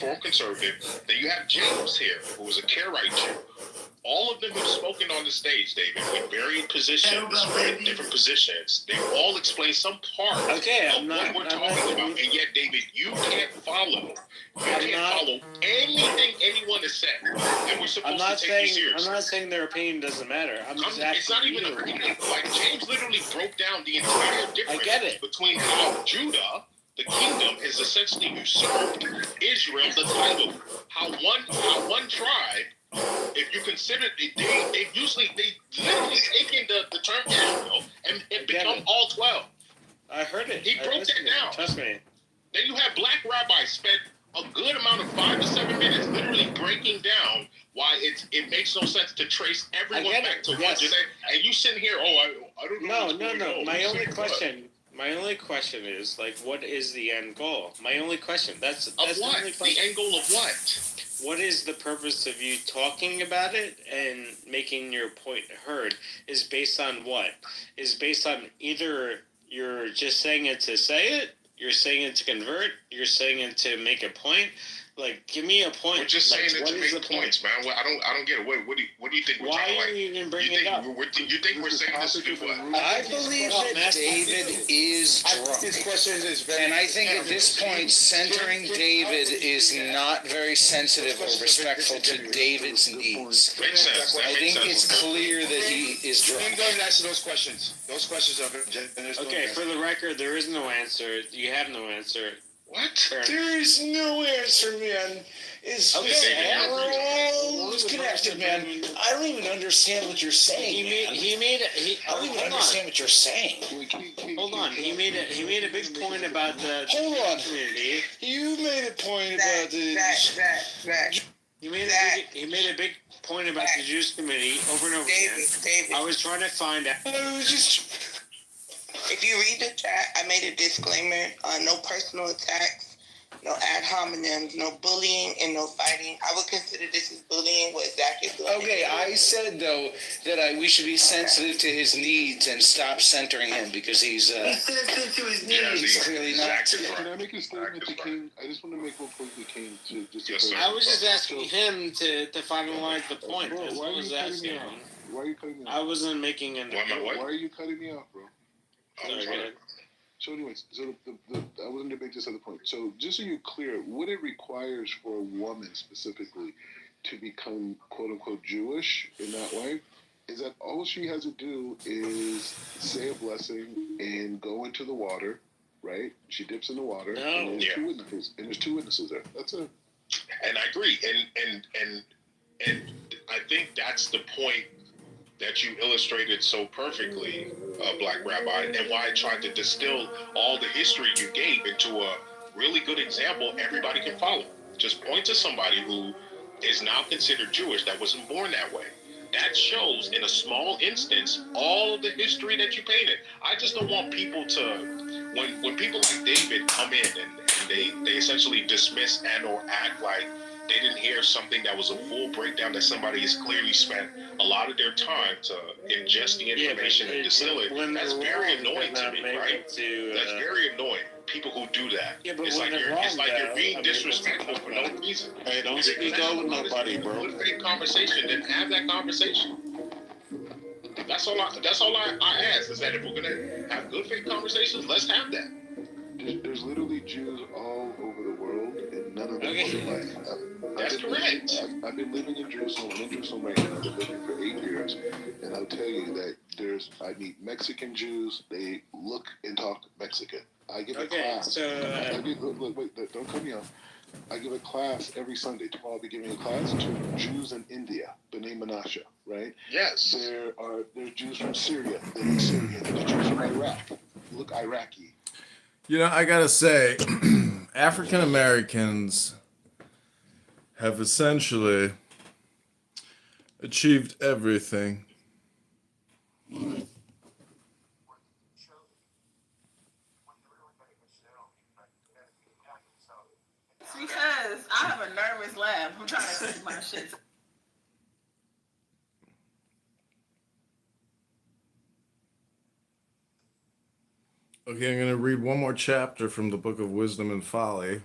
Reform conservative. Then you have James here, who was a Karaite Jew. All of them have spoken on the stage, David, in varied positions, right? Different positions. They all explain some part of what we're talking about. And yet, David, you can't follow. You can't follow anything anyone has said. And we're supposed to take you seriously. I'm not saying their opinion doesn't matter. It's not even an opinion. Like, James literally broke down the entire difference between how Judah, the kingdom, has essentially usurped Israel, the title. How one tribe, if you consider it, they literally taken the term Israel and become all 12. I heard it. He broke that down. Trust me. Then you have black rabbis spent a good amount of 5 to 7 minutes literally breaking down why it makes no sense to trace everyone back to one Judah. And you sitting here, I don't know. No. My only question is, like, what is the end goal? My only question. That's of what? The only question. The end goal of what? What is the purpose of you talking about it and making your point heard? Is based on what? Is based on either you're just saying it to say it, you're saying it to convert, you're saying it to make a point. Like, give me a point. We're just saying it to make points, man. Well, I don't get it. What do you think we're talking about? Why are you even bringing it up? You think we're saying this to do what? I believe that David is drunk. And I think at this point, centering David is not very sensitive or respectful to David's needs. Makes sense. I think it's clear that he is drunk. I'm going to answer those questions. Those questions are very okay, for the record, there is no answer. You have no answer. What? There is no answer, man. Let's get after it, man. I don't even understand what you're saying. I don't even understand what you're saying. Hold on. He made a big point about the community. You made a point about the. He made a big point about the Jewish community over and over again. David. I was trying to find out. If you read the chat, I made a disclaimer: no personal attacks, no ad hominems, no bullying, and no fighting. I would consider this as bullying. What Zach is doing. Okay, I said though that we should be sensitive to his needs and stop centering him because he's sensitive to his needs. He's clearly not. Can I make a statement to King? I just want to make one point to King to just. Yes, I was just asking him to finalize the point. Bro, why are you cutting me off? Why are you cutting me off? I wasn't making an. Why are you cutting me off, bro? Sorry, so anyways, I wasn't to make this other point. So just so you're clear, what it requires for a woman specifically to become quote unquote Jewish in that way is that all she has to do is say a blessing and go into the water, right? She dips in the water, and there's two witnesses there. That's it. And I agree, and I think that's the point that you illustrated so perfectly, Black Rabbi, and why I tried to distill all the history you gave into a really good example everybody can follow. Just point to somebody who is now considered Jewish that wasn't born that way. That shows, in a small instance, all of the history that you painted. I just don't want people to, when people like David come in and they essentially dismiss and or act like they didn't hear something that was a full breakdown that somebody has clearly spent a lot of their time to ingest the information and distill it. That's very annoying to me, right? That's very annoying. People who do that. Yeah, but it's like you're being disrespectful for no reason. Hey, don't speak over nobody, bro. Good faith conversation, then have that conversation. That's all I ask, is that if we're gonna have good faith conversations, let's have that. There's literally Jews all over the world, and none of them want life. That's correct. I've been living in Jerusalem. I'm in Jerusalem right now. I've been living for 8 years, and I'll tell you that I meet Mexican Jews. They look and talk Mexican. I give a class. Wait, don't cut me off. I give a class every Sunday. Tomorrow I'll be giving a class to Jews in India, B'nai Menashe, right? Yes. There's Jews from Syria. They look Syrian. There's Jews from Iraq. Look Iraqi. You know, I gotta say, African Americans have essentially achieved everything. Because I have a nervous laugh. I'm trying to keep my shit. Okay, I'm going to read one more chapter from the Book of Wisdom and Folly.